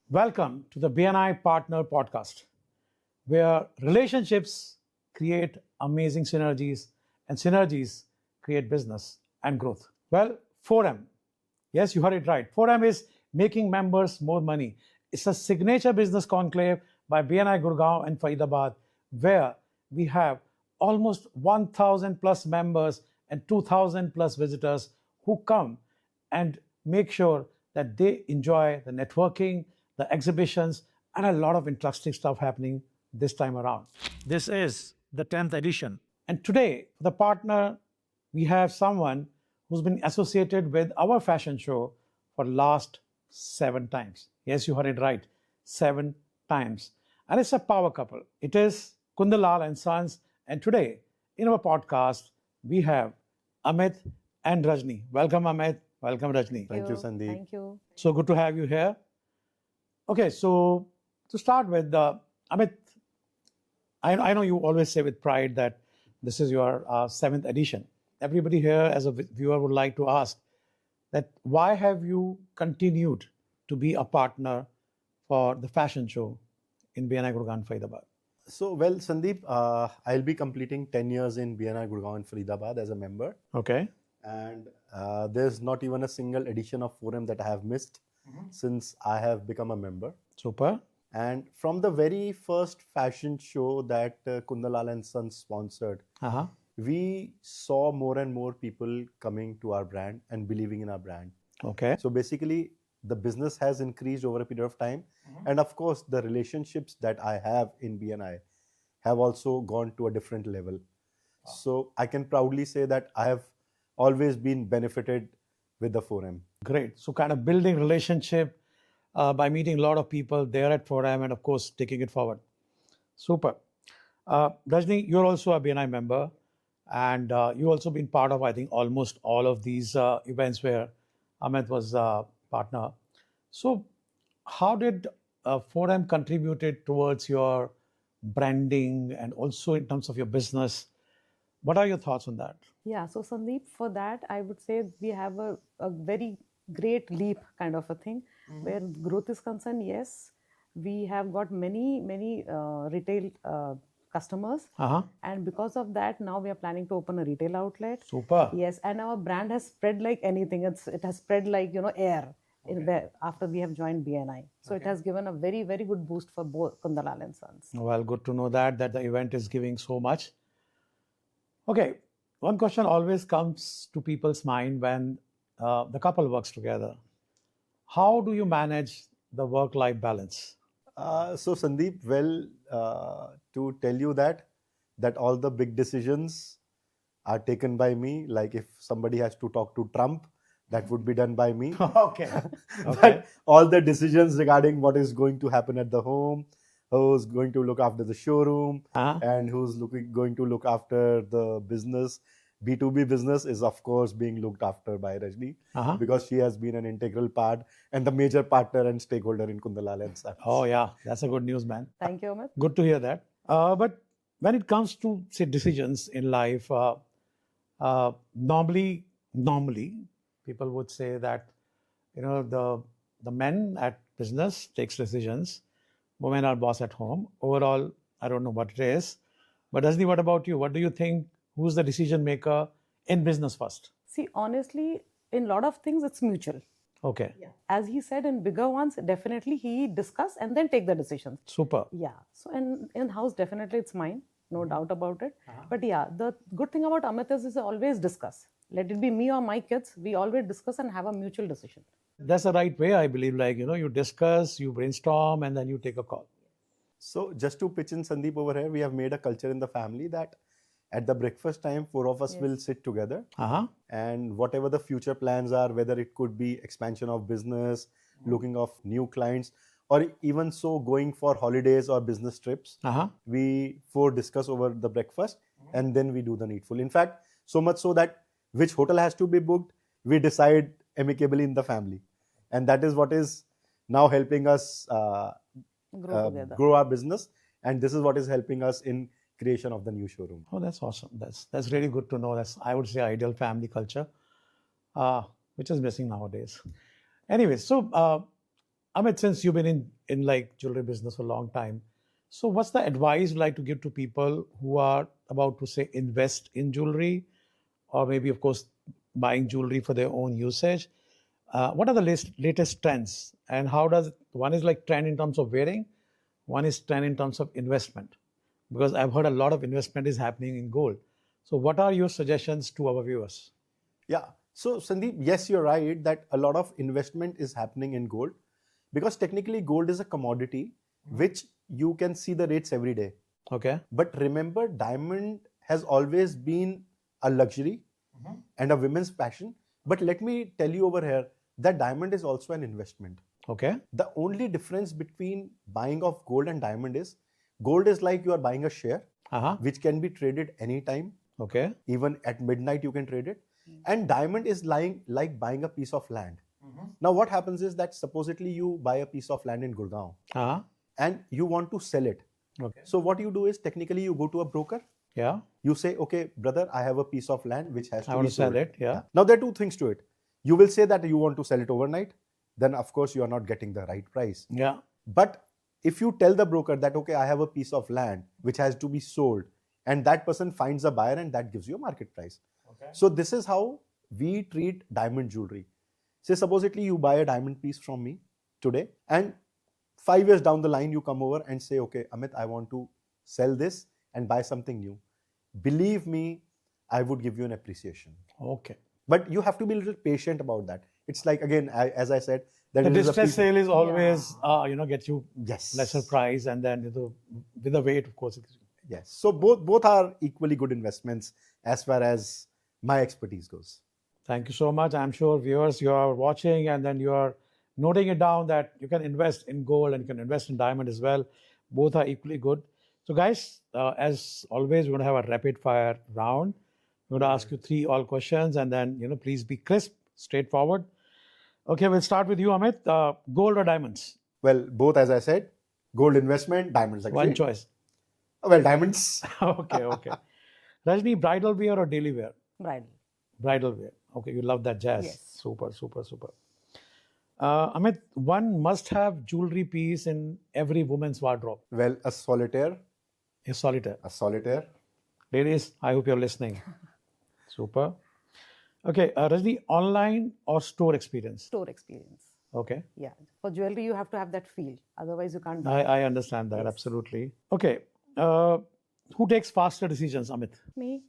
Welcome to the BNI Partner Podcast, where relationships create amazing synergies and synergies create business and growth. Well, 4M. Yes, you heard it right. 4M is making members more money. It's a signature business conclave by BNI Gurgaon and Faridabad, where we have almost 1,000 plus members and 2,000 plus visitors who come and make sure that they enjoy the networking, the exhibitions, and a lot of interesting stuff happening this time around. This is the 10th edition. And today, for the partner, we have someone who's been associated with our fashion show for last 7 times. Yes, you heard it right, 7 times. And it's a power couple. It is Kundan Lal Sons. And today, in our podcast, we have Amit and Rajni. Welcome, Amit. Welcome, Rajni. Thank you, Sandeep. Thank you. So good to have you here. Okay, so to start with, Amit, I know you always say with pride that this is your 7th edition. Everybody here as a viewer would like to ask that why have you continued to be a partner for the fashion show in BNI Gurgaon, Faridabad? So, Sandeep, I'll be completing 10 years in BNI Gurgaon and Faridabad as a member. Okay. And there's not even a single edition of 4M that I have missed since I have become a member. Super. And from the very first fashion show that Kundan Lal Sons sponsored, Uh-huh. we saw more and more people coming to our brand and believing in our brand. Okay. So basically, the business has increased over a period of time. And of course, the relationships that I have in BNI have also gone to a different level. So I can proudly say that I have always been benefited with the 4M. Great. So kind of building relationship by meeting a lot of people there at 4M and of course taking it forward. Super. Rajni, you're also a BNI member and you also been part of, I think, almost all of these events where Amit was a partner. So how did 4M contributed towards your branding and also in terms of your business? What are your thoughts on that? Yeah, so Sandeep, for that, I would say we have a very great leap kind of a thing where growth is concerned. Yes, we have got many retail customers. Uh-huh. And because of that, now we are planning to open a retail outlet. Super. Yes, and our brand has spread like anything. It has spread like, air in there after we have joined BNI. So it has given a very, very good boost for both Kundan Lal Sons. Well, good to know that the event is giving so much. Okay, one question always comes to people's mind when the couple works together. How do you manage the work-life balance? So Sandeep, to tell you that all the big decisions are taken by me. Like if somebody has to talk to Trump, that would be done by me. Okay. But all the decisions regarding what is going to happen at the home, who's going to look after the showroom, and who's going to look after the business, B2B business is of course being looked after by Rajni because she has been an integral part and the major partner and stakeholder in Kundan Lal Sons. Oh yeah, that's a good news, man. Thank you, Amit. Good to hear that. But when it comes to say decisions in life, normally people would say that the men at business takes decisions, women are boss at home. Overall, I don't know what it is. But Rajni, what about you? What do you think? Who's the decision maker in business first? See, honestly, in a lot of things, it's mutual. Okay. Yeah. As he said, in bigger ones, definitely he discuss and then take the decisions. Super. Yeah. So in house, definitely it's mine, no doubt about it. But yeah, the good thing about Amit is always discuss. Let it be me or my kids, we always discuss and have a mutual decision. That's the right way, I believe. Like, you discuss, you brainstorm, and then you take a call. So just to pitch in Sandeep over here, we have made a culture in the family that at the breakfast time, 4 of us will sit together and whatever the future plans are, whether it could be expansion of business, looking of new clients, or even so going for holidays or business trips, we 4 discuss over the breakfast and then we do the needful. In fact, so much so that which hotel has to be booked, we decide amicably in the family. And that is what is now helping us grow our business. And this is what is helping us in creation of the new showroom. Oh, that's awesome. That's really good to know. That's, I would say, ideal family culture, which is missing nowadays. Anyway, so Amit, since you've been in like jewelry business for a long time, so what's the advice you'd like to give to people who are about to say invest in jewelry, or maybe of course buying jewelry for their own usage? What are the latest trends, and how does one is like trend in terms of wearing, one is trend in terms of investment? Because I've heard a lot of investment is happening in gold. So what are your suggestions to our viewers? Yeah. So Sandeep, yes, you're right that a lot of investment is happening in gold because technically gold is a commodity which you can see the rates every day. Okay. But remember, diamond has always been a luxury and a women's passion. But let me tell you over here that diamond is also an investment. Okay. The only difference between buying of gold and diamond is gold is like you are buying a share which can be traded anytime. Okay. Even at midnight you can trade it. And diamond is like buying a piece of land. Now what happens is that supposedly you buy a piece of land in Gurgaon and you want to sell it. Okay. So what you do is technically you go to a broker. Yeah. You say, okay, brother, I have a piece of land which has to be sold. I want to sell it. Yeah. Now there are two things to it. You will say that you want to sell it overnight. Then of course you are not getting the right price. Yeah. But if you tell the broker that, okay, I have a piece of land which has to be sold, and that person finds a buyer and that gives you a market price. Okay. So this is how we treat diamond jewelry. Say supposedly you buy a diamond piece from me today and 5 years down the line you come over and say, okay, Amit, I want to sell this and buy something new. Believe me, I would give you an appreciation. Okay. But you have to be a little patient about that. It's like, again, as I said, that the distress sale is always, get you yes lesser price, and then with the weight, of course. Yes. So both are equally good investments as far as my expertise goes. Thank you so much. I'm sure viewers, you are watching and then you are noting it down that you can invest in gold and you can invest in diamond as well. Both are equally good. So guys, as always, we're going to have a rapid fire round. We're going to ask you 3 all questions and then, please be crisp, straightforward. Okay, we'll start with you, Amit. Gold or diamonds? Well, both, as I said, gold investment, diamonds. Actually. One choice. Well, diamonds. Okay. Rajni, bridal wear or daily wear? Bridal. Bridal wear. Okay, you love that jazz. Yes. Super. Amit, one must-have jewelry piece in every woman's wardrobe. Well, a solitaire. A solitaire. A solitaire. Ladies, I hope you're listening. Super. Okay, Rajni, online or store experience? Store experience. Okay. Yeah. For jewelry, you have to have that feel. Otherwise, you can't. I understand that. Yes. Absolutely. Okay. Who takes faster decisions, Amit? Me.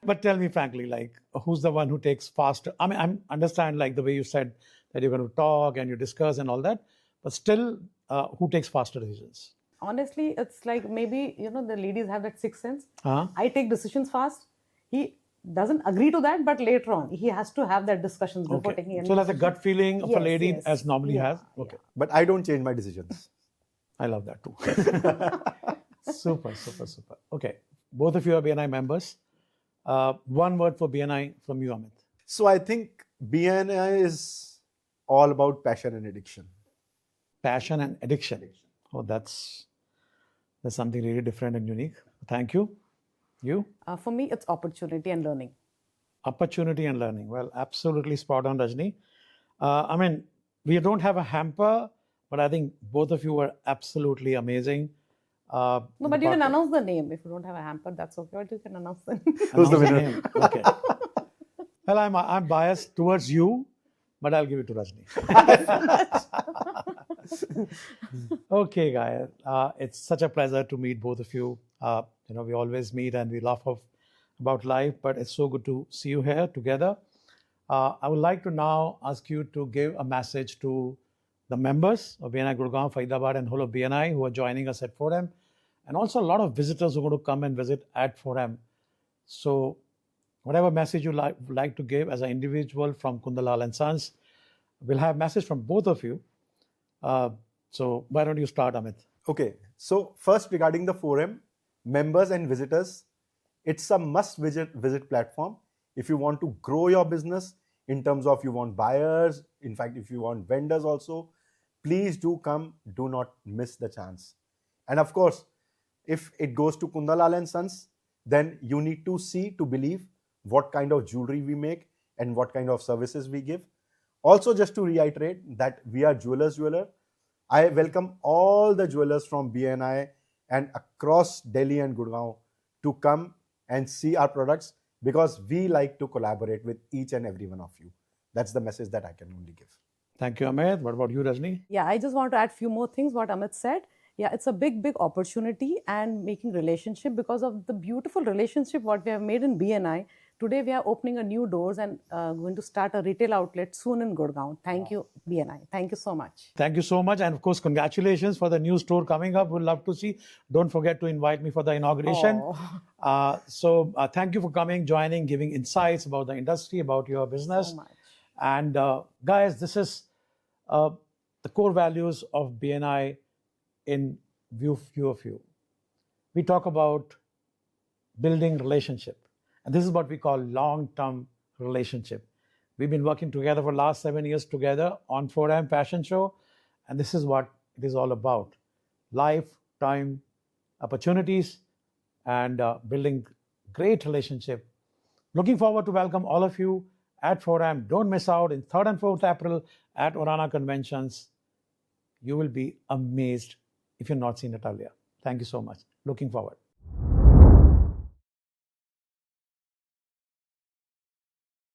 But tell me frankly, like, who's the one who takes faster? I mean, I understand like the way you said that you're going to talk and you discuss and all that, but still, who takes faster decisions? Honestly, it's like maybe, the ladies have that sixth sense. I take decisions fast. He doesn't agree to that, but later on, he has to have that discussions before taking any So that's a gut feeling of a lady as normally has? Okay. Yeah. But I don't change my decisions. I love that too. Super. Okay. Both of you are BNI members. One word for BNI from you, Amit. So I think BNI is all about passion and addiction. Passion and addiction. Oh, that's something really different and unique. Thank you. You? For me, it's opportunity and learning. Opportunity and learning. Well, absolutely spot on, Rajni. I mean, we don't have a hamper, but I think both of you were absolutely amazing. No, but you can announce the name. If you don't have a hamper, that's okay. But you can announce the name. Who's the winner? Okay. Well, I'm biased towards you, but I'll give it to Rajni. Okay, guys. It's such a pleasure to meet both of you. We always meet and we laugh about life, but it's so good to see you here together. I would like to now ask you to give a message to the members of BNI Gurgaon, Faridabad and whole of BNI who are joining us at 4M, and also a lot of visitors who are going to come and visit at 4M. So whatever message you like to give as an individual from Kundan Lal Sons, we'll have message from both of you. So why don't you start, Amit? Okay. So first, regarding the 4M, members and visitors, it's a must visit platform. If you want to grow your business in terms of you want buyers, in fact, if you want vendors also, please do come. Do not miss the chance. And of course, if it goes to Kundan Lal Sons, then you need to see to believe what kind of jewelry we make and what kind of services we give. Also, just to reiterate that we are jeweler. I welcome all the jewelers from BNI and across Delhi and Gurgaon to come and see our products, because we like to collaborate with each and every one of you. That's the message that I can only give. Thank you, Amit. What about you, Rajni? Yeah, I just want to add few more things what Amit said. Yeah, it's a big opportunity and making relationship, because of the beautiful relationship what we have made in BNI. Today we are opening a new doors and going to start a retail outlet soon in Gurgaon. Thank you, BNI. Thank you so much. Thank you so much. And of course, congratulations for the new store coming up. We'd love to see. Don't forget to invite me for the inauguration. So thank you for coming, joining, giving insights about the industry, about your business. So much. And guys, this is the core values of BNI in view of you. We talk about building relationship. And this is what we call long-term relationship. We've been working together for the last 7 years together on 4M Fashion Show. And this is what it is all about. Lifetime opportunities and building great relationship. Looking forward to welcome all of you at 4M. Don't miss out in 3rd and 4th April at Orana Conventions. You will be amazed if you've not seen it earlier. Thank you so much. Looking forward.